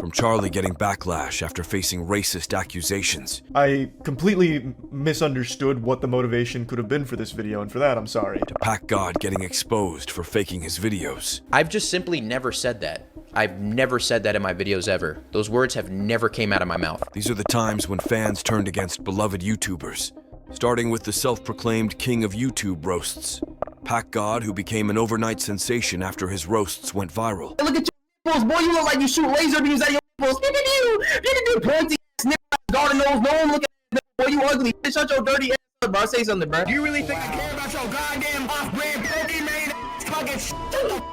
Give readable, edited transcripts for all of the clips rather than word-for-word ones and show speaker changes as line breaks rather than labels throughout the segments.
From Charlie getting backlash after facing racist accusations.
I completely misunderstood what the motivation could have been for this video, and for that, I'm sorry.
To PackGod getting exposed for faking his videos.
I've just simply never said that. I've never said that in my videos ever. Those words have never came out of my mouth.
These are the times when fans turned against beloved YouTubers. Starting with the self-proclaimed king of YouTube roasts. PackGod, who became an overnight sensation after his roasts went viral.
Look at your nipples, boy. You look like you shoot laser beams out of your nipples. You pointy ass nipple, garden nose. No one looking at that, boy. You ugly. Shut your dirty ass up, bro. Say something, bro. You really think I care about your goddamn off-brand Pokemon fucking shut the up.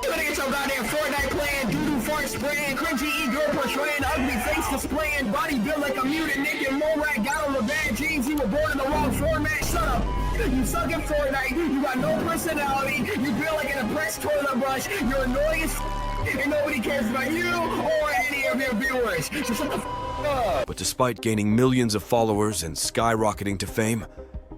You gonna get your goddamn Fortnite playing, doo-doo fart spraying, cringy e-girl portraying, ugly face displaying, body built like a mutant nigga, Morat got on the bad jeans. You were born in the wrong format. Shut up. You suck at Fortnite. You got no personality. You build like an oppressed toilet brush. You're annoying as and nobody cares about you or any of your viewers. So shut the up.
But despite gaining millions of followers and skyrocketing to fame,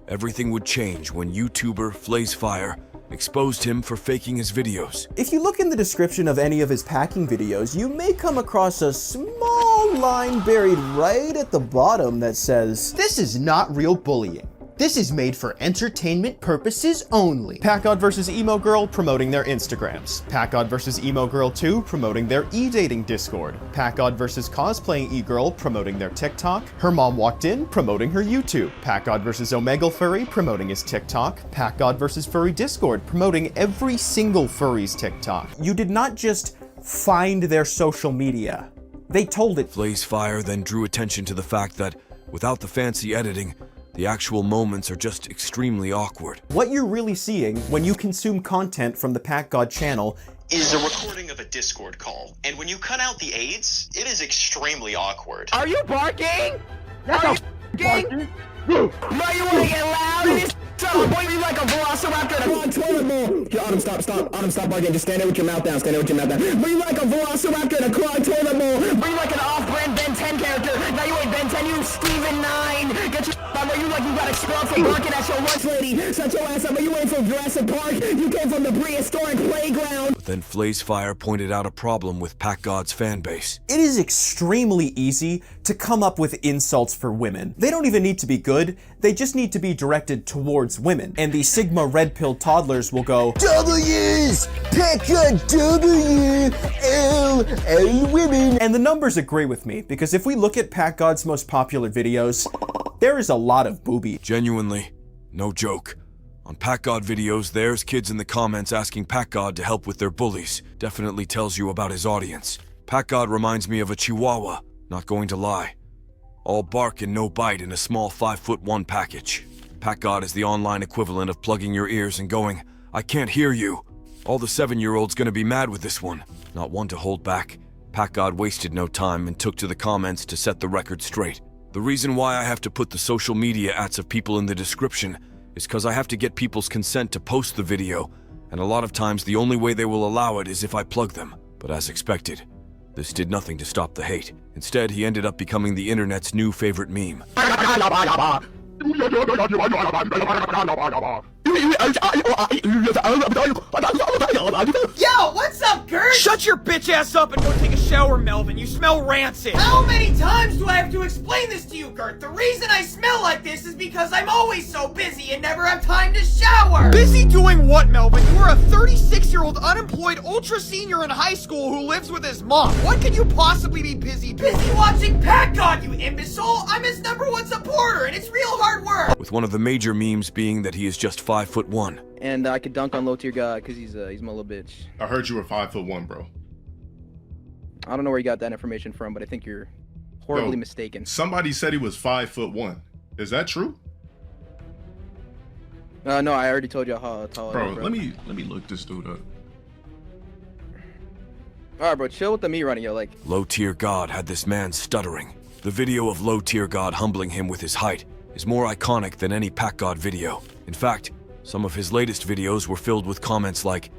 everything would change when YouTuber FlazeFire exposed him for faking his videos.
If you look in the description of any of his packing videos, you may come across a small line buried right at the bottom that says,
"This is not real bullying. This is made for entertainment purposes only."
PackGod vs Emo Girl promoting their Instagrams. PackGod vs Emo Girl 2 promoting their e-dating Discord. PackGod vs Cosplaying E-Girl promoting their TikTok. Her Mom Walked In promoting her YouTube. PackGod vs Omegle Furry promoting his TikTok. PackGod vs Furry Discord promoting every single furry's TikTok. You did not just find their social media. They told it.
FlazeFire then drew attention to the fact that, without the fancy editing, the actual moments are just extremely awkward.
What you're really seeing when you consume content from the PackGod channel
is a recording of a Discord call. And when you cut out the aids, it is extremely awkward.
Are you barking? Are you barking? No, you wanna get loud in this? Shut up, boy, you like a velociraptor in a toilet bowl. Yo, Autumn, stop barking. Just stand there with your mouth down, But you like a velociraptor in a clogged toilet bowl. But you like an off-brand Ben 10 character. Now you ain't Ben 10, you Steven 9. Get your on where you like you got expelled from barking at your lunch lady. Shut your ass up, but you ain't from Jurassic Park. You came from the prehistoric playground.
But then FlazeFire pointed out a problem with PackGod's fanbase.
It is extremely easy to come up with insults for women. They don't even need to be good, they just need to be directed towards women. And the Sigma Red Pill toddlers will go, W's! PackGod W! L women! And the numbers agree with me, because if we look at PackGod's most popular videos, there is a lot of booby.
Genuinely, no joke. On PackGod videos, there's kids in the comments asking PackGod to help with their bullies. Definitely tells you about his audience. PackGod reminds me of a chihuahua, not going to lie. All bark and no bite in a small 5'1" package. PackGod is the online equivalent of plugging your ears and going, "I can't hear you." All the 7-year-olds gonna be mad with this one. Not one to hold back. PackGod wasted no time and took to the comments to set the record straight. The reason why I have to put the social media ats of people in the description is because I have to get people's consent to post the video, and a lot of times the only way they will allow it is if I plug them. But as expected, this did nothing to stop the hate. Instead, he ended up becoming the internet's new favorite meme.
Yo, what's up, Gert?
Shut your bitch ass up and go take a shower, Melvin. You smell rancid.
How many times do I have to explain this to you, Gert? The reason I smell like this is because I'm always so busy and never have time to shower.
Busy doing what, Melvin? You are a 36-year-old unemployed ultra senior in high school who lives with his mom. What could you possibly be busy doing?
Busy watching PackGod, you imbecile. I'm his #1 supporter and it's real hard work.
With one of the major memes being that he is just 5'1".
And I could dunk on low tier God because he's my little bitch.
I heard you were 5'1", bro.
I don't know where you got that information from, but I think you're horribly mistaken.
Somebody said he was 5'1". Is that true?
No, I already told you how tall I am, bro.
Let me look this dude up.
Alright, bro, chill with the me running, yo, like.
Low tier God had this man stuttering. The video of low tier God humbling him with his height is more iconic than any PackGod video. In fact, some of his latest videos were filled with comments like,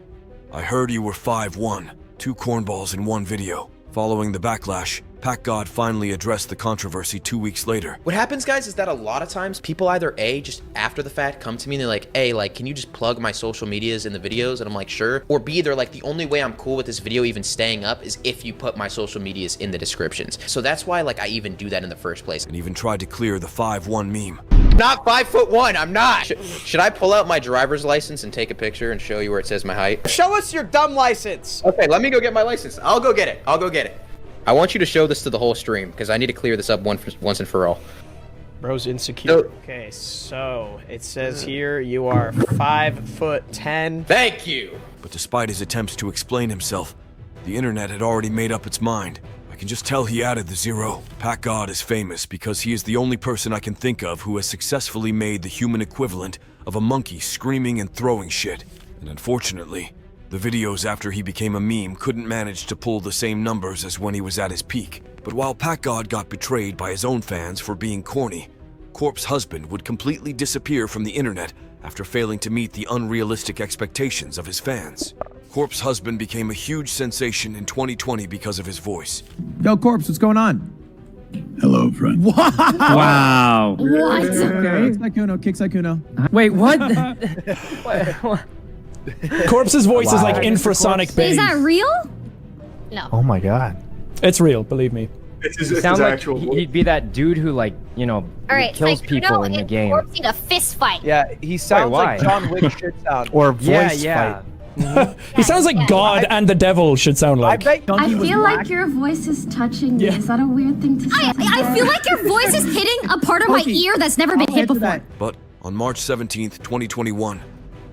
"I heard you were 5'1", 2 cornballs in one video." Following the backlash, PackGod finally addressed the controversy 2 weeks later.
What happens, guys, is that a lot of times people either A, just after the fact come to me and they're like, hey, like, can you just plug my social medias in the videos? And I'm like, sure. Or B, they're like, the only way I'm cool with this video even staying up is if you put my social medias in the descriptions. So that's why, like, I even do that in the first place.
And even tried to clear the 5'1" meme.
Not 5'1", I'm not. Should I pull out my driver's license and take a picture and show you where it says my height?
Show us your dumb license.
Okay, let me go get my license. I'll go get it. I'll go get it. I want you to show this to the whole stream because I need to clear this up once and for all.
Bro's insecure. Okay, so it says here you are 5'10".
Thank you.
But despite his attempts to explain himself, the internet had already made up its mind. I can just tell he added the 0. PackGod is famous because he is the only person I can think of who has successfully made the human equivalent of a monkey screaming and throwing shit. And unfortunately, the videos after he became a meme couldn't manage to pull the same numbers as when he was at his peak. But while PackGod got betrayed by his own fans for being corny, Corp's husband would completely disappear from the internet after failing to meet the unrealistic expectations of his fans. Corp's husband became a huge sensation in 2020 because of his voice.
Yo, Corpse, what's going on?
Hello, friend.
Wow.
What?
Kicks like Kuno, kicks like Kuno.
Wait, what?
Corpse's voice is like infrasonic bass.
Is that real? No.
Oh my god.
It's real, believe me.
It's
Sounds like
actual.
he'd be that dude who, like, you know,
Alright,
kills
like,
people in the game.
Corpse need a fist fight.
Yeah, he sounds
why?
like John Wick should sound.
Or voice
yeah.
fight.
He sounds like God and the devil should sound like.
I bet
I feel like your voice is touching me. Is that a weird thing to say?
I feel like your voice is hitting a part of my ear that's never been hit before.
But on March 17th, 2021,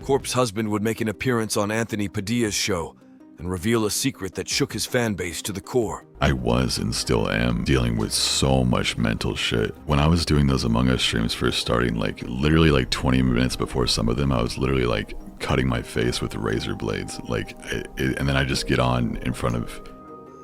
Corp's husband would make an appearance on Anthony Padilla's show and reveal a secret that shook his fan base to the core.
I was and still am dealing with so much mental shit. When I was doing those Among Us streams first starting, like literally like 20 minutes before some of them, I was literally like cutting my face with razor blades. And then I just get on in front of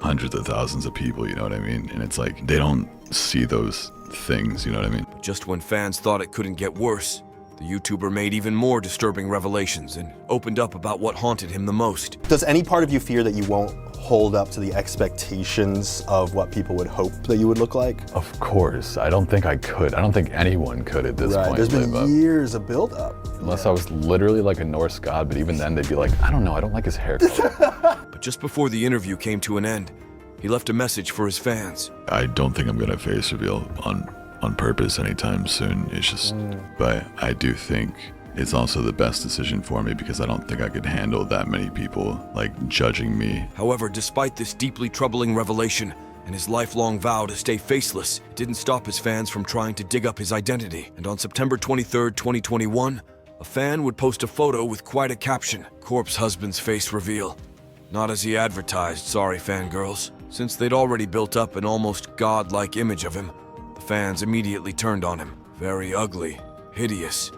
hundreds of thousands of people, you know what I mean? And it's like, they don't see those things, you know what I mean?
But just when fans thought it couldn't get worse, the YouTuber made even more disturbing revelations and opened up about what haunted him the most.
Does any part of you fear that you won't hold up to the expectations of what people would hope that you would look like?
Of course. I don't think I could. I don't think anyone could at this point.
There's been years of build up.
Unless I was literally like a Norse god, but even then they'd be like, I don't know, I don't like his hair color.
But just before the interview came to an end, he left a message for his fans.
I don't think I'm gonna face reveal on purpose anytime soon. It's just, but I do think it's also the best decision for me because I don't think I could handle that many people like judging me.
However, despite this deeply troubling revelation and his lifelong vow to stay faceless, it didn't stop his fans from trying to dig up his identity. And on September 23rd, 2021, a fan would post a photo with quite a caption, Corp's husband's face reveal. Not as he advertised, sorry fangirls. Since they'd already built up an almost god-like image of him, fans immediately turned on him. Very ugly, hideous.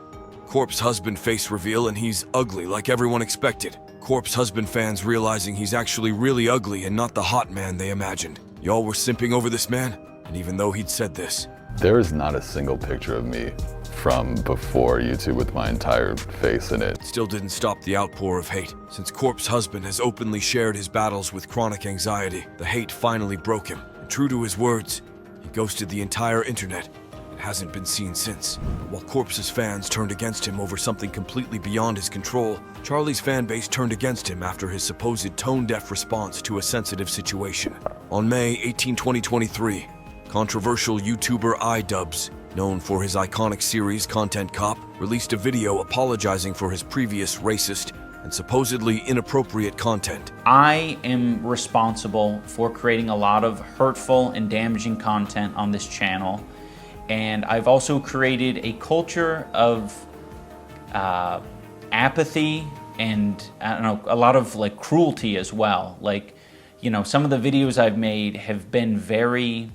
Corp's husband face reveal and he's ugly like everyone expected. Corp's husband fans realizing he's actually really ugly and not the hot man they imagined. Y'all were simping over this man? And even though he'd said this,
there is not a single picture of me from before YouTube with my entire face in it.
Still didn't stop the outpour of hate. Since Corp's husband has openly shared his battles with chronic anxiety, the hate finally broke him. And true to his words, he ghosted the entire internet and hasn't been seen since. While Corpse's fans turned against him over something completely beyond his control, Charlie's fan base turned against him after his supposed tone-deaf response to a sensitive situation. On May 18, 2023, controversial YouTuber iDubbbz, known for his iconic series Content Cop, released a video apologizing for his previous racist and supposedly inappropriate content.
I am responsible for creating a lot of hurtful and damaging content on this channel, and I've also created a culture of apathy and, I don't know, a lot of like cruelty as well. Like, you know, some of the videos I've made have been very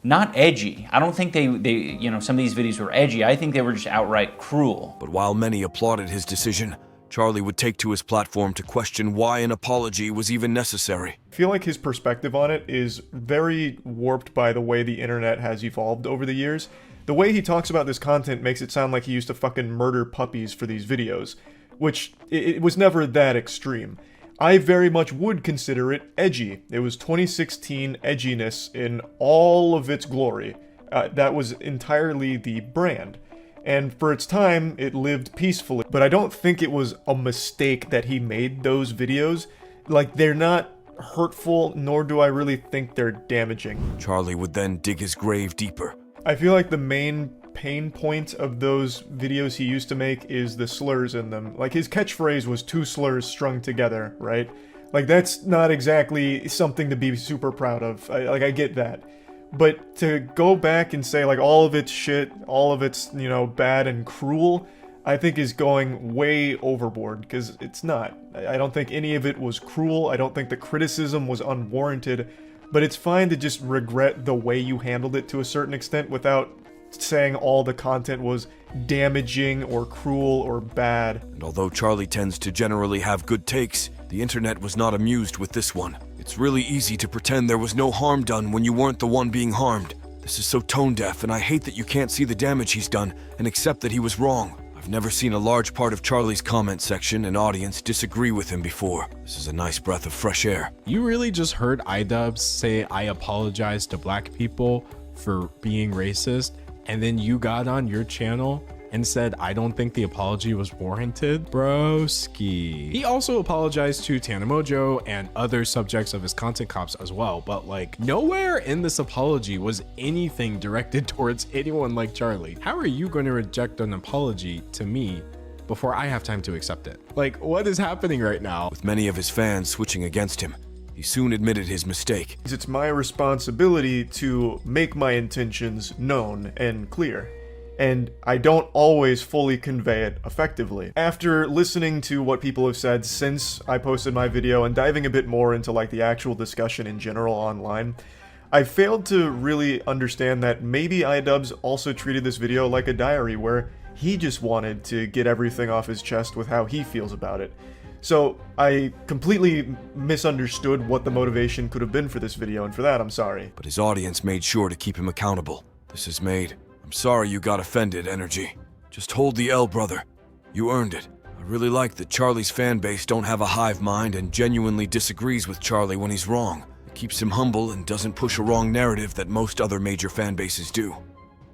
not edgy. I don't think they you know, some of these videos were edgy. I think they were just outright cruel.
But while many applauded his decision, Charlie would take to his platform to question why an apology was even necessary.
I feel like his perspective on it is very warped by the way the internet has evolved over the years. The way he talks about this content makes it sound like he used to fucking murder puppies for these videos, which it was never that extreme. I very much would consider it edgy. It was 2016 edginess in all of its glory. That was entirely the brand. And for its time, it lived peacefully. But I don't think it was a mistake that he made those videos. Like, they're not hurtful, nor do I really think they're damaging.
Charlie would then dig his grave deeper.
I feel like the main pain point of those videos he used to make is the slurs in them. Like, his catchphrase was 2 slurs strung together, right? Like, that's not exactly something to be super proud of. I get that. But to go back and say, like, all of it's shit, all of it's, you know, bad and cruel, I think is going way overboard, because it's not. I don't think any of it was cruel, I don't think the criticism was unwarranted, but it's fine to just regret the way you handled it to a certain extent without saying all the content was damaging or cruel or bad.
And although Charlie tends to generally have good takes, the internet was not amused with this one. It's really easy to pretend there was no harm done when you weren't the one being harmed. This is so tone-deaf, and I hate that you can't see the damage he's done and accept that he was wrong. I've never seen a large part of Charlie's comment section and audience disagree with him before. This is a nice breath of fresh air.
You really just heard iDubbbz say, I apologize to black people for being racist, and then you got on your channel and said, I don't think the apology was warranted? Broski. He also apologized to Tanamojo and other subjects of his content cops as well, but like, nowhere in this apology was anything directed towards anyone like Charlie. How are you going to reject an apology to me before I have time to accept it? Like, what is happening right now?
With many of his fans switching against him, he soon admitted his mistake.
It's my responsibility to make my intentions known and clear, and I don't always fully convey it effectively. After listening to what people have said since I posted my video and diving a bit more into like the actual discussion in general online, I failed to really understand that maybe iDubbbz also treated this video like a diary where he just wanted to get everything off his chest with how he feels about it. So I completely misunderstood what the motivation could have been for this video, and for that I'm sorry.
But his audience made sure to keep him accountable. This is made. I'm sorry you got offended energy. Just hold the L, brother. You earned it. I really like that Charlie's fan base don't have a hive mind and genuinely disagrees with Charlie when he's wrong. It keeps him humble and doesn't push a wrong narrative that most other major fan bases do.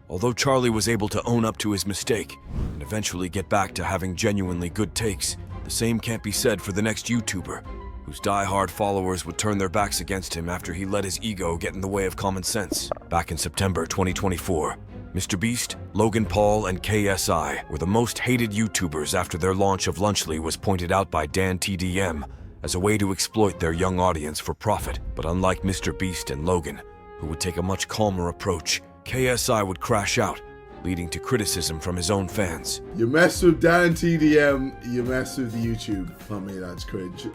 Although Charlie was able to own up to his mistake and eventually get back to having genuinely good takes, the same can't be said for the next YouTuber, whose die-hard followers would turn their backs against him after he let his ego get in the way of common sense. Back in September 2024, Mr. Beast, Logan Paul, and KSI were the most hated YouTubers after their launch of Lunchly was pointed out by Dan TDM as a way to exploit their young audience for profit. But unlike Mr. Beast and Logan, who would take a much calmer approach, KSI would crash out, leading to criticism from his own fans.
You mess with Dan TDM, you mess with YouTube. I mean, that's cringe.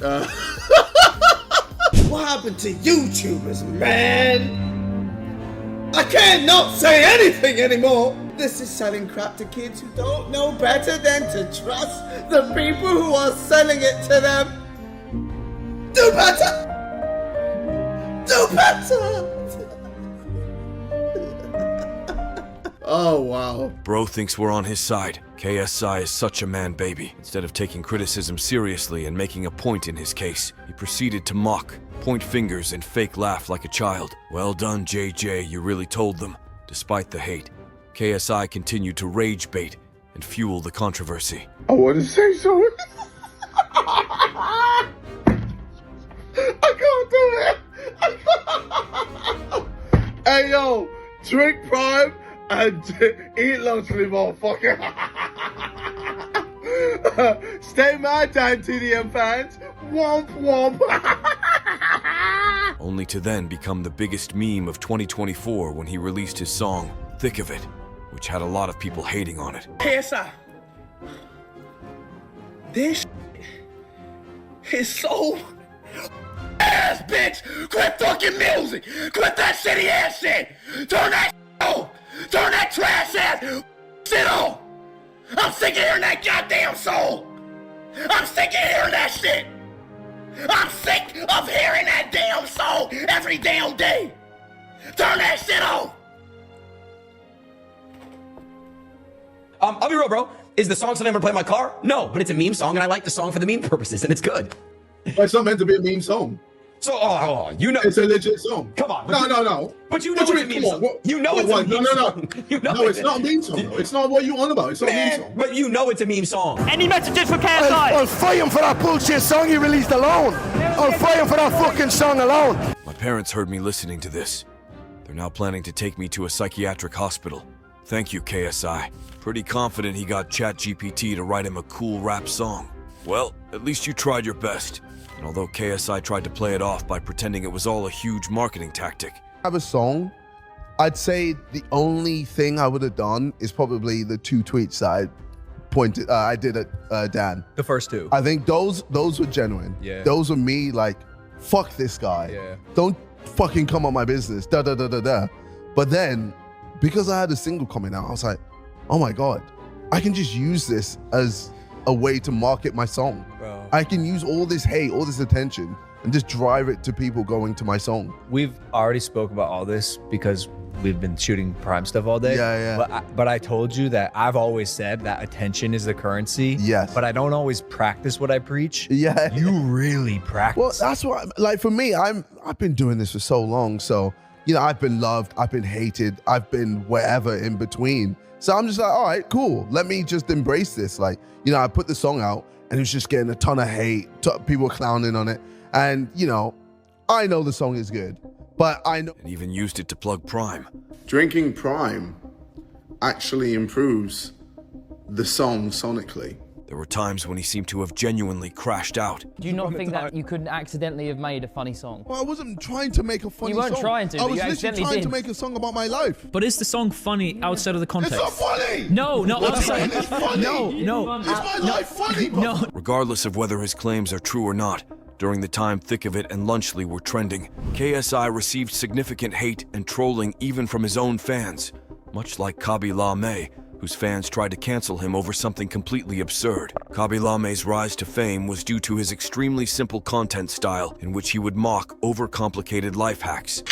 What happened to YouTubers, man? I can't not say anything anymore. This is selling crap to kids who don't know better than to trust the people who are selling it to them. Do better! Do better!
Oh, wow.
Bro thinks we're on his side. KSI is such a man baby. Instead of taking criticism seriously and making a point in his case, he proceeded to mock, point fingers, and fake laugh like a child. Well done, JJ, you really told them. Despite the hate, KSI continued to rage bait and fuel the controversy.
I want to say something. I can't do it. Hey, yo, drink Prime and eat Lunchly, motherfucker. Stay mad, Dan TDM fans. Womp womp.
Only to then become the biggest meme of 2024 when he released his song, Thick of It, which had a lot of people hating on it.
KSI, this is so ass, bitch. Quit fucking music. Quit that shitty ass shit. Turn that on. Turn that trash ass shit on. I'm sick of hearing that goddamn song. I'm sick of hearing that shit. I'm sick of hearing that damn song every damn day. Turn that shit on.
I'll be real, bro. Is the song something I'm gonna play in my car? No, but it's a meme song, and I like the song for the meme purposes, and it's good.
But it's not meant to be a meme song.
So, you know,
it's a legit song.
Come on.
No.
But you know it's a meme song. You know it's a meme song.
No, it's not a meme song. Though. It's not what you on about. It's not a meme song.
But you know it's a meme song.
Any messages for KSI?
I'll fight him for that bullshit song he released alone. I'll fight him for that fucking song alone.
My parents heard me listening to this. They're now planning to take me to a psychiatric hospital. Thank you, KSI. Pretty confident he got ChatGPT to write him a cool rap song. Well, at least you tried your best. And although KSI tried to play it off by pretending it was all a huge marketing tactic.
Have a song, I'd say the only thing I would have done is probably the 2 tweets that I did at Dan.
The first 2.
I think those were genuine.
Yeah.
Those were me like, fuck this guy.
Yeah.
Don't fucking come on my business. Da da da da da. But then, because I had a single coming out, I was like, oh my God, I can just use this as a way to market my song.
Bro.
I can use all this hate, all this attention, and just drive it to people going to my song.
We've already spoke about all this because we've been shooting Prime stuff all day.
Yeah.
But I told you that I've always said that attention is the currency.
Yes.
But I don't always practice what I preach.
Yeah.
You really practice.
Well, that's what, like for me, I've been doing this for so long. So, you know, I've been loved, I've been hated, I've been wherever in between. So I'm just like, all right, cool. Let me just embrace this. Like, you know, I put the song out and it was just getting a ton of hate. People were clowning on it. And, you know, I know the song is good, but I know.
And even used it to plug Prime.
Drinking Prime actually improves the song sonically.
There were times when he seemed to have genuinely crashed out.
Do you not think that you could accidentally have made a funny song?
Well, I wasn't trying to make a funny song.
You weren't trying to,
I
but
was
you
literally
accidentally
trying
did.
to make a song about my life.
But is the song funny outside of the context?
It's not funny!
No, not
What's
outside.
funny? It's funny.
No.
Is my life funny, bro?
No.
Regardless of whether his claims are true or not, during the time Thick of It and Lunchly were trending, KSI received significant hate and trolling even from his own fans, much like Khaby Lame, whose fans tried to cancel him over something completely absurd. Khaby Lame's rise to fame was due to his extremely simple content style in which he would mock overcomplicated life hacks.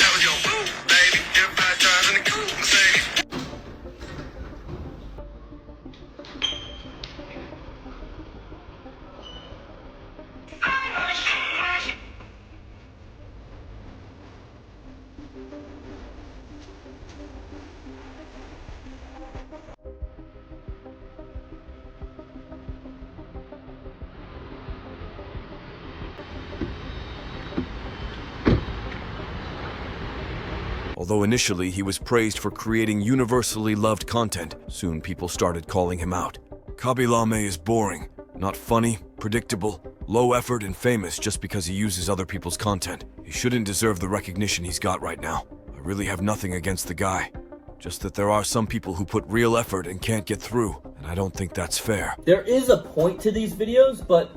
Although initially he was praised for creating universally loved content, soon people started calling him out. Khaby Lame is boring, not funny, predictable, low effort, and famous just because he uses other people's content. He shouldn't deserve the recognition he's got right now. I really have nothing against the guy. Just that there are some people who put real effort and can't get through, and I don't think that's fair.
There is a point to these videos, but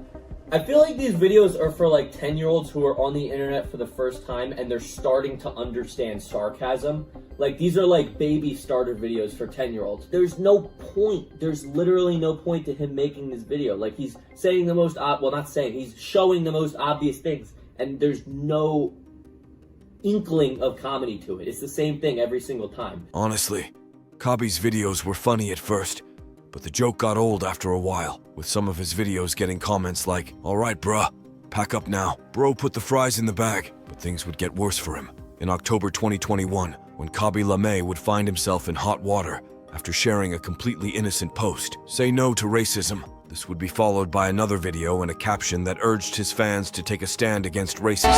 I feel like these videos are for like 10-year-olds who are on the internet for the first time and they're starting to understand sarcasm. Like, these are like baby starter videos for 10-year-olds. There's no point. There's literally no point to him making this video. Like, he's saying the most, he's showing the most obvious things and there's no inkling of comedy to it. It's the same thing every single time.
Honestly, Khaby's videos were funny at first, but the joke got old after a while, with some of his videos getting comments like, "Alright bruh, pack up now. Bro put the fries in the bag." But things would get worse for him. In October 2021, when Khaby Lame would find himself in hot water after sharing a completely innocent post, "Say no to racism." This would be followed by another video and a caption that urged his fans to take a stand against racism.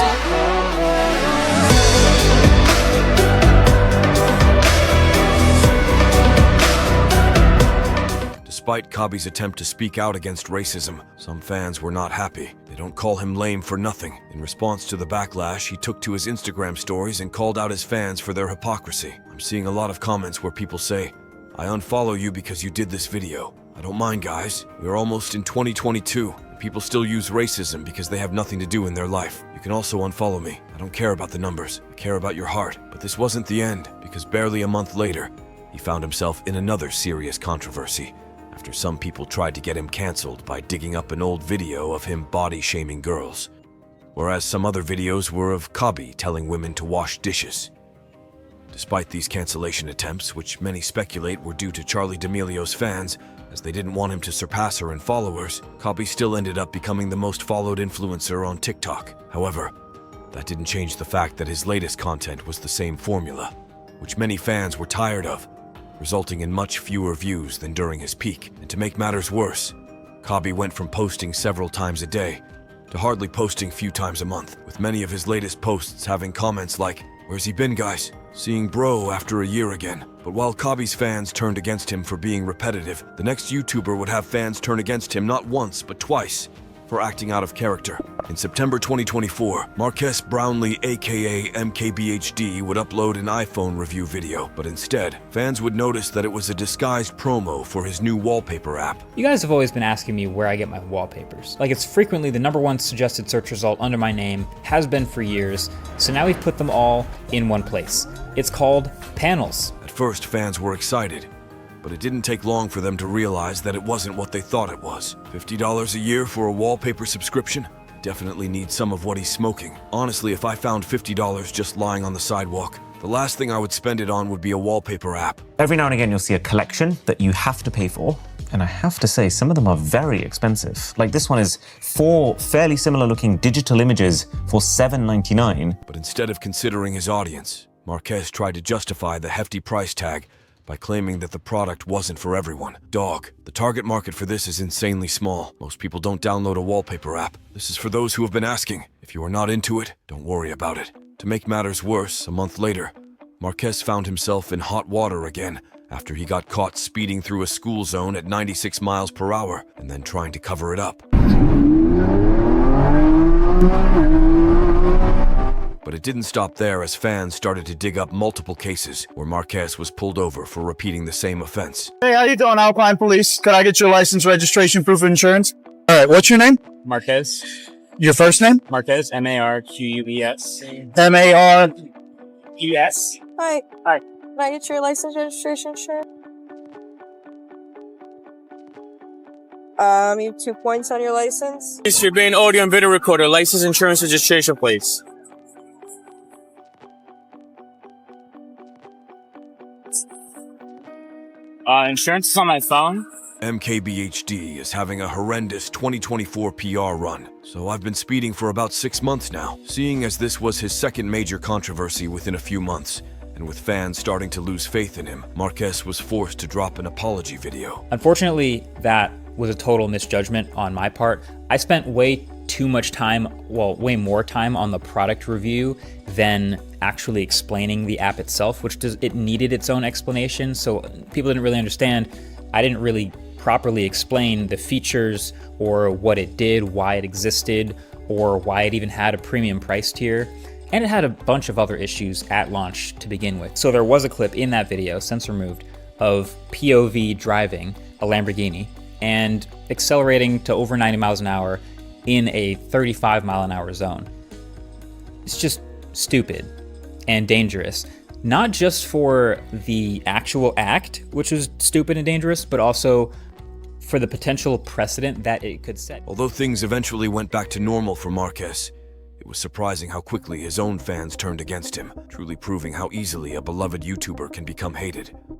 Despite Khaby's attempt to speak out against racism, some fans were not happy. They don't call him lame for nothing. In response to the backlash, he took to his Instagram stories and called out his fans for their hypocrisy. I'm seeing a lot of comments where people say, "I unfollow you because you did this video." I don't mind, guys. We're almost in 2022, and people still use racism because they have nothing to do in their life. You can also unfollow me. I don't care about the numbers. I care about your heart. But this wasn't the end, because barely a month later, he found himself in another serious controversy after some people tried to get him canceled by digging up an old video of him body-shaming girls, whereas some other videos were of Khaby telling women to wash dishes. Despite these cancellation attempts, which many speculate were due to Charli D'Amelio's fans, as they didn't want him to surpass her in followers, Khaby still ended up becoming the most followed influencer on TikTok. However, that didn't change the fact that his latest content was the same formula, which many fans were tired of, resulting in much fewer views than during his peak. And to make matters worse, Khaby went from posting several times a day to hardly posting few times a month, with many of his latest posts having comments like, "Where's he been, guys? Seeing bro after a year again." But while Khaby's fans turned against him for being repetitive, the next YouTuber would have fans turn against him not once, but twice, for acting out of character. In September 2024, Marques Brownlee aka MKBHD would upload an iPhone review video, but instead, fans would notice that it was a disguised promo for his new wallpaper app.
You guys have always been asking me where I get my wallpapers. Like, it's frequently the #1 suggested search result under my name, has been for years, so now we've put them all in one place. It's called Panels.
At first, fans were excited, but it didn't take long for them to realize that it wasn't what they thought it was. $50 a year for a wallpaper subscription? Definitely needs some of what he's smoking. Honestly, if I found $50 just lying on the sidewalk, the last thing I would spend it on would be a wallpaper app.
Every now and again, you'll see a collection that you have to pay for. And I have to say, some of them are very expensive. Like this one is 4 fairly similar looking digital images for $7.99.
But instead of considering his audience, Marques tried to justify the hefty price tag by claiming that the product wasn't for everyone. Dog, the target market for this is insanely small. Most people don't download a wallpaper app. This is for those who have been asking. If you are not into it, don't worry about it. To make matters worse, a month later, Marques found himself in hot water again after he got caught speeding through a school zone at 96 miles per hour and then trying to cover it up. But it didn't stop there, as fans started to dig up multiple cases where Marques was pulled over for repeating the same offense.
Hey, how you doing, Alpine Police? Could I get your license, registration, proof of insurance? All right, what's your name?
Marquez.
Your first name?
Marquez, M-A-R-Q-U-E-S.
M-A-R-U-S.
Hi.
Hi.
Can I get your license, registration, insurance? You have 2 points on your license.
Yes, you're being audio and video recorder. License, insurance, registration, please. Insurance is on my phone.
MKBHD is having a horrendous 2024 PR run, so I've been speeding for about 6 months now. Seeing as this was his second major controversy within a few months, and with fans starting to lose faith in him, Marques was forced to drop an apology video.
Unfortunately, that was a total misjudgment on my part. I spent way too much time, well, way more time on the product review than actually explaining the app itself, which it needed its own explanation. So people didn't really understand. I didn't really properly explain the features or what it did, why it existed, or why it even had a premium price tier. And it had a bunch of other issues at launch to begin with. So there was a clip in that video, since removed, of POV driving a Lamborghini and accelerating to over 90 miles an hour in a 35 mile an hour zone. It's just stupid and dangerous, not just for the actual act, which was stupid and dangerous, but also for the potential precedent that it could set.
Although things eventually went back to normal for Marques, it was surprising how quickly his own fans turned against him, truly proving how easily a beloved YouTuber can become hated.